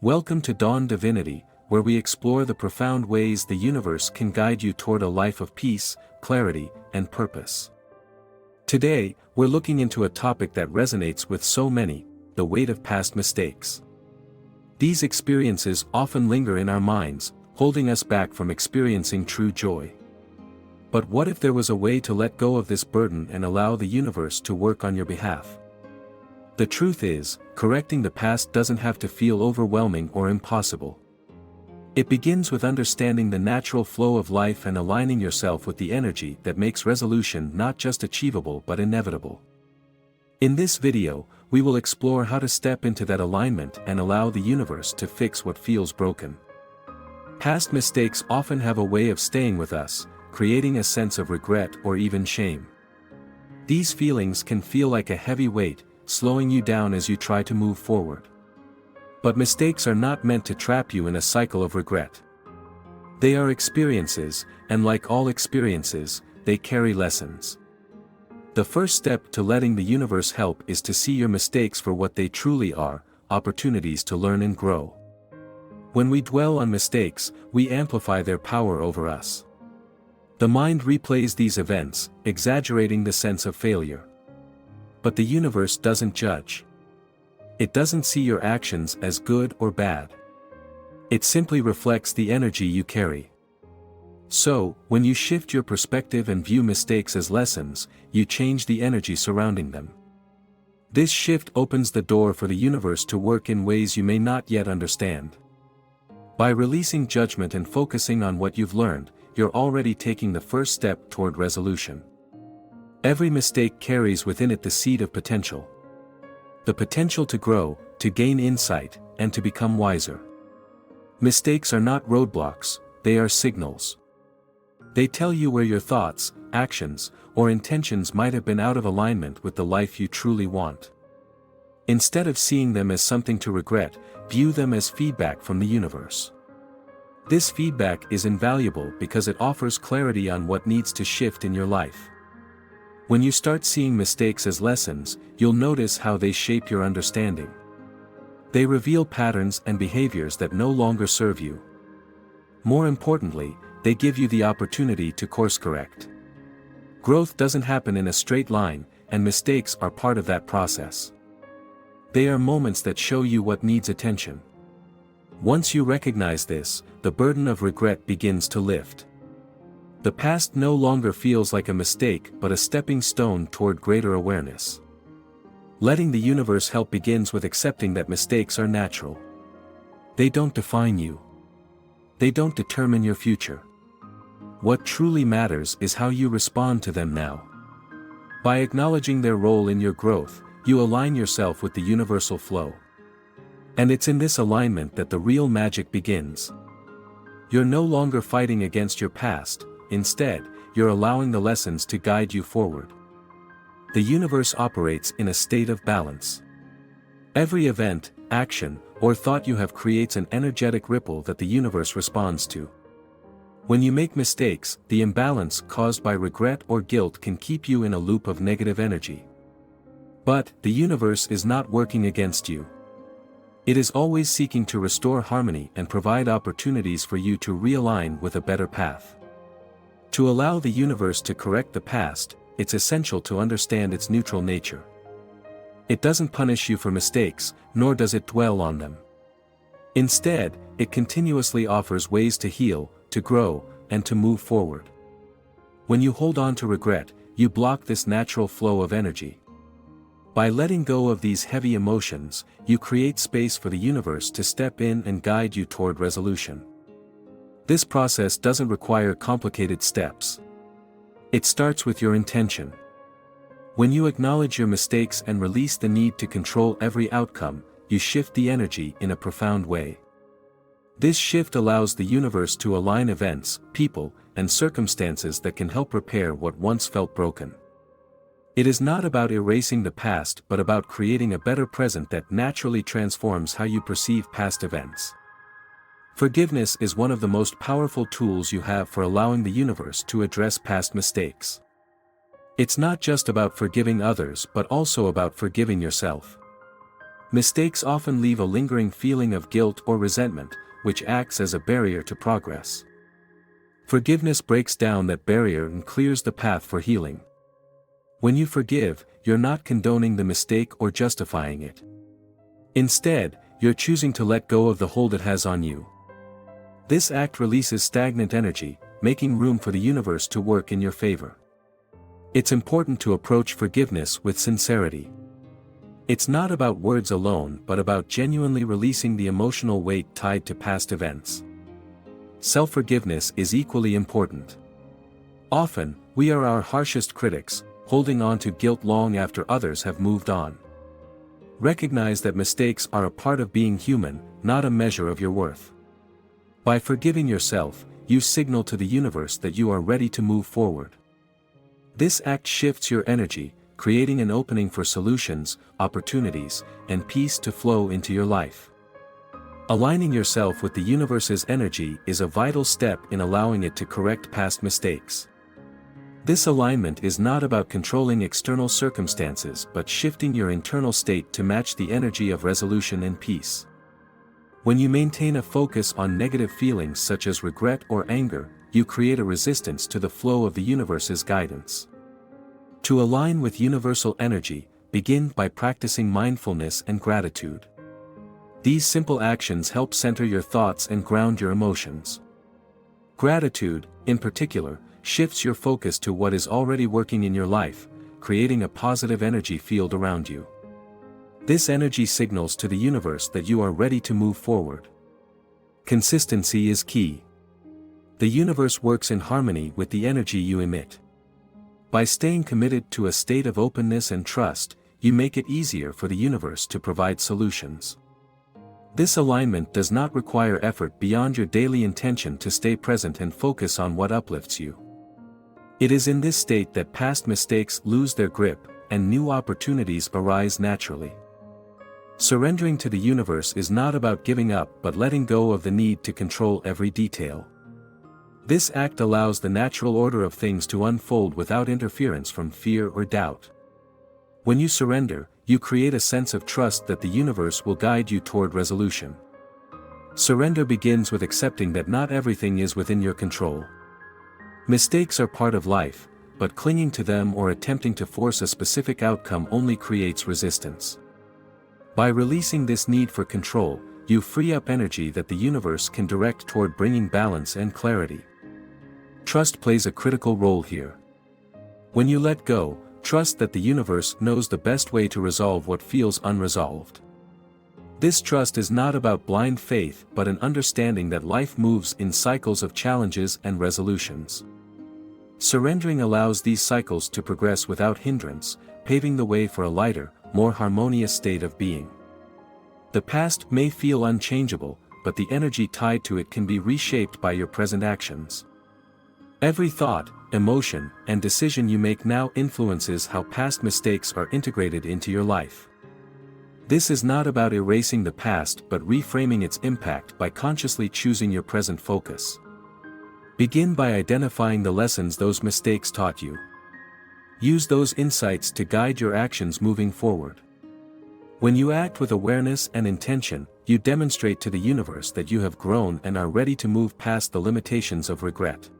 Welcome to Dawn Divinity, where we explore the profound ways the universe can guide you toward a life of peace, clarity, and purpose. Today, we're looking into a topic that resonates with so many: the weight of past mistakes. These experiences often linger in our minds, holding us back from experiencing true joy. But what if there was a way to let go of this burden and allow the universe to work on your behalf? The truth is, correcting the past doesn't have to feel overwhelming or impossible. It begins with understanding the natural flow of life and aligning yourself with the energy that makes resolution not just achievable but inevitable. In this video, we will explore how to step into that alignment and allow the universe to fix what feels broken. Past mistakes often have a way of staying with us, creating a sense of regret or even shame. These feelings can feel like a heavy weight, slowing you down as you try to move forward. But mistakes are not meant to trap you in a cycle of regret. They are experiences, and like all experiences, they carry lessons. The first step to letting the universe help is to see your mistakes for what they truly are: opportunities to learn and grow. When we dwell on mistakes, we amplify their power over us. The mind replays these events, exaggerating the sense of failure. But the universe doesn't judge. It doesn't see your actions as good or bad. It simply reflects the energy you carry. So, when you shift your perspective and view mistakes as lessons, you change the energy surrounding them. This shift opens the door for the universe to work in ways you may not yet understand. By releasing judgment and focusing on what you've learned, you're already taking the first step toward resolution. Every mistake carries within it the seed of potential. The potential to grow, to gain insight, and to become wiser. Mistakes are not roadblocks, they are signals. They tell you where your thoughts, actions, or intentions might have been out of alignment with the life you truly want. Instead of seeing them as something to regret, view them as feedback from the universe. This feedback is invaluable because it offers clarity on what needs to shift in your life. When you start seeing mistakes as lessons, you'll notice how they shape your understanding. They reveal patterns and behaviors that no longer serve you. More importantly, they give you the opportunity to course correct. Growth doesn't happen in a straight line, and mistakes are part of that process. They are moments that show you what needs attention. Once you recognize this, the burden of regret begins to lift. The past no longer feels like a mistake but a stepping stone toward greater awareness. Letting the universe help begins with accepting that mistakes are natural. They don't define you. They don't determine your future. What truly matters is how you respond to them now. By acknowledging their role in your growth, you align yourself with the universal flow. And it's in this alignment that the real magic begins. You're no longer fighting against your past. Instead, you're allowing the lessons to guide you forward. The universe operates in a state of balance. Every event, action, or thought you have creates an energetic ripple that the universe responds to. When you make mistakes, the imbalance caused by regret or guilt can keep you in a loop of negative energy. But the universe is not working against you. It is always seeking to restore harmony and provide opportunities for you to realign with a better path. To allow the universe to correct the past, it's essential to understand its neutral nature. It doesn't punish you for mistakes, nor does it dwell on them. Instead, it continuously offers ways to heal, to grow, and to move forward. When you hold on to regret, you block this natural flow of energy. By letting go of these heavy emotions, you create space for the universe to step in and guide you toward resolution. This process doesn't require complicated steps. It starts with your intention. When you acknowledge your mistakes and release the need to control every outcome, you shift the energy in a profound way. This shift allows the universe to align events, people, and circumstances that can help repair what once felt broken. It is not about erasing the past but about creating a better present that naturally transforms how you perceive past events. Forgiveness is one of the most powerful tools you have for allowing the universe to address past mistakes. It's not just about forgiving others but also about forgiving yourself. Mistakes often leave a lingering feeling of guilt or resentment, which acts as a barrier to progress. Forgiveness breaks down that barrier and clears the path for healing. When you forgive, you're not condoning the mistake or justifying it. Instead, you're choosing to let go of the hold it has on you. This act releases stagnant energy, making room for the universe to work in your favor. It's important to approach forgiveness with sincerity. It's not about words alone but about genuinely releasing the emotional weight tied to past events. Self-forgiveness is equally important. Often, we are our harshest critics, holding on to guilt long after others have moved on. Recognize that mistakes are a part of being human, not a measure of your worth. By forgiving yourself, you signal to the universe that you are ready to move forward. This act shifts your energy, creating an opening for solutions, opportunities, and peace to flow into your life. Aligning yourself with the universe's energy is a vital step in allowing it to correct past mistakes. This alignment is not about controlling external circumstances but shifting your internal state to match the energy of resolution and peace. When you maintain a focus on negative feelings such as regret or anger, you create a resistance to the flow of the universe's guidance. To align with universal energy, begin by practicing mindfulness and gratitude. These simple actions help center your thoughts and ground your emotions. Gratitude, in particular, shifts your focus to what is already working in your life, creating a positive energy field around you. This energy signals to the universe that you are ready to move forward. Consistency is key. The universe works in harmony with the energy you emit. By staying committed to a state of openness and trust, you make it easier for the universe to provide solutions. This alignment does not require effort beyond your daily intention to stay present and focus on what uplifts you. It is in this state that past mistakes lose their grip, and new opportunities arise naturally. Surrendering to the universe is not about giving up but letting go of the need to control every detail. This act allows the natural order of things to unfold without interference from fear or doubt. When you surrender, you create a sense of trust that the universe will guide you toward resolution. Surrender begins with accepting that not everything is within your control. Mistakes are part of life, but clinging to them or attempting to force a specific outcome only creates resistance. By releasing this need for control, you free up energy that the universe can direct toward bringing balance and clarity. Trust plays a critical role here. When you let go, trust that the universe knows the best way to resolve what feels unresolved. This trust is not about blind faith but an understanding that life moves in cycles of challenges and resolutions. Surrendering allows these cycles to progress without hindrance, paving the way for a lighter, more harmonious state of being. The past may feel unchangeable, but the energy tied to it can be reshaped by your present actions. Every thought, emotion, and decision you make now influences how past mistakes are integrated into your life. This is not about erasing the past but reframing its impact by consciously choosing your present focus. Begin by identifying the lessons those mistakes taught you. Use those insights to guide your actions moving forward. When you act with awareness and intention, you demonstrate to the universe that you have grown and are ready to move past the limitations of regret.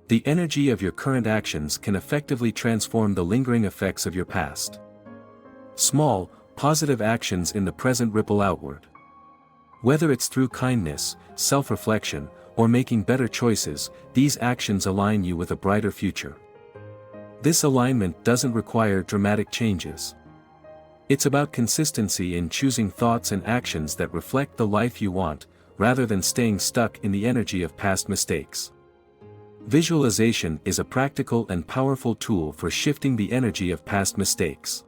The energy of your current actions can effectively transform the lingering effects of your past. Small, positive actions in the present ripple outward. Whether it's through kindness, self-reflection, or making better choices, these actions align you with a brighter future. This alignment doesn't require dramatic changes. It's about consistency in choosing thoughts and actions that reflect the life you want, rather than staying stuck in the energy of past mistakes. Visualization is a practical and powerful tool for shifting the energy of past mistakes.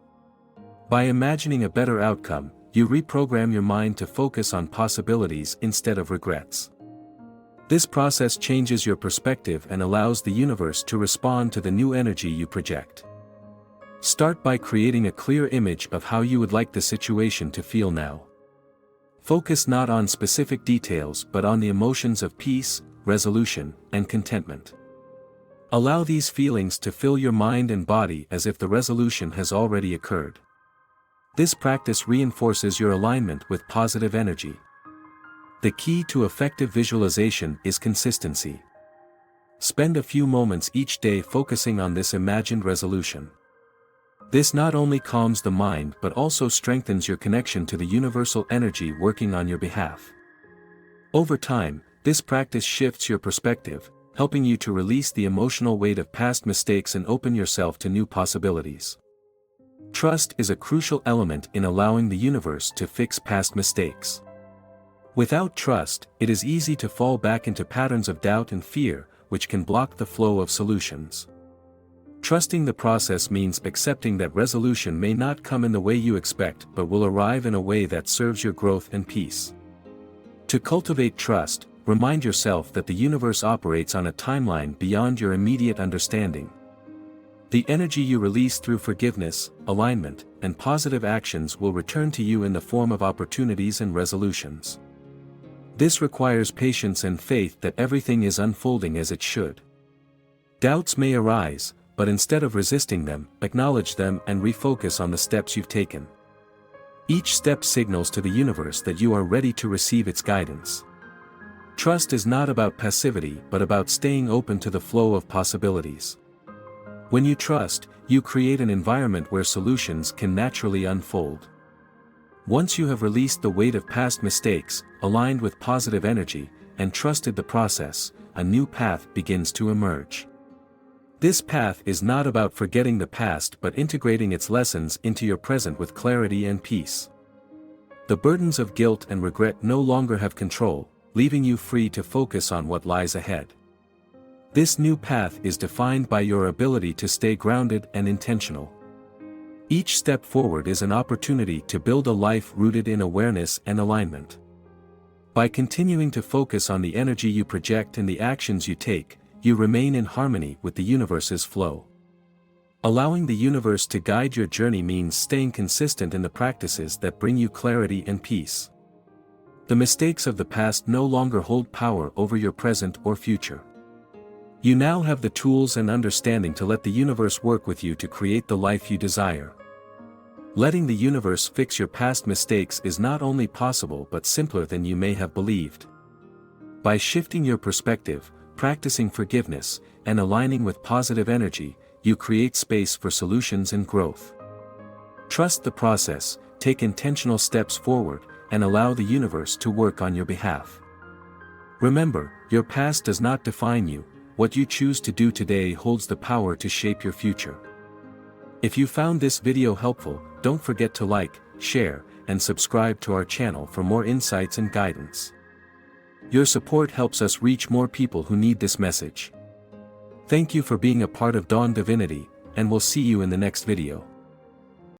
By imagining a better outcome, you reprogram your mind to focus on possibilities instead of regrets. This process changes your perspective and allows the universe to respond to the new energy you project. Start by creating a clear image of how you would like the situation to feel now. Focus not on specific details but on the emotions of peace, resolution, and contentment. Allow these feelings to fill your mind and body as if the resolution has already occurred. This practice reinforces your alignment with positive energy. The key to effective visualization is consistency. Spend a few moments each day focusing on this imagined resolution. This not only calms the mind but also strengthens your connection to the universal energy working on your behalf. Over time, this practice shifts your perspective, helping you to release the emotional weight of past mistakes and open yourself to new possibilities. Trust is a crucial element in allowing the universe to fix past mistakes. Without trust, it is easy to fall back into patterns of doubt and fear, which can block the flow of solutions. Trusting the process means accepting that resolution may not come in the way you expect but will arrive in a way that serves your growth and peace. To cultivate trust, remind yourself that the universe operates on a timeline beyond your immediate understanding. The energy you release through forgiveness, alignment, and positive actions will return to you in the form of opportunities and resolutions. This requires patience and faith that everything is unfolding as it should. Doubts may arise, but instead of resisting them, acknowledge them and refocus on the steps you've taken. Each step signals to the universe that you are ready to receive its guidance. Trust is not about passivity but about staying open to the flow of possibilities. When you trust, you create an environment where solutions can naturally unfold. Once you have released the weight of past mistakes, aligned with positive energy, and trusted the process, a new path begins to emerge. This path is not about forgetting the past but integrating its lessons into your present with clarity and peace. The burdens of guilt and regret no longer have control, leaving you free to focus on what lies ahead. This new path is defined by your ability to stay grounded and intentional. Each step forward is an opportunity to build a life rooted in awareness and alignment. By continuing to focus on the energy you project and the actions you take, you remain in harmony with the universe's flow. Allowing the universe to guide your journey means staying consistent in the practices that bring you clarity and peace. The mistakes of the past no longer hold power over your present or future. You now have the tools and understanding to let the universe work with you to create the life you desire. Letting the universe fix your past mistakes is not only possible but simpler than you may have believed. By shifting your perspective, practicing forgiveness, and aligning with positive energy, you create space for solutions and growth. Trust the process, take intentional steps forward, and allow the universe to work on your behalf. Remember, your past does not define you. What you choose to do today holds the power to shape your future. If you found this video helpful, don't forget to like, share, and subscribe to our channel for more insights and guidance. Your support helps us reach more people who need this message. Thank you for being a part of Dawn Divinity, and we'll see you in the next video.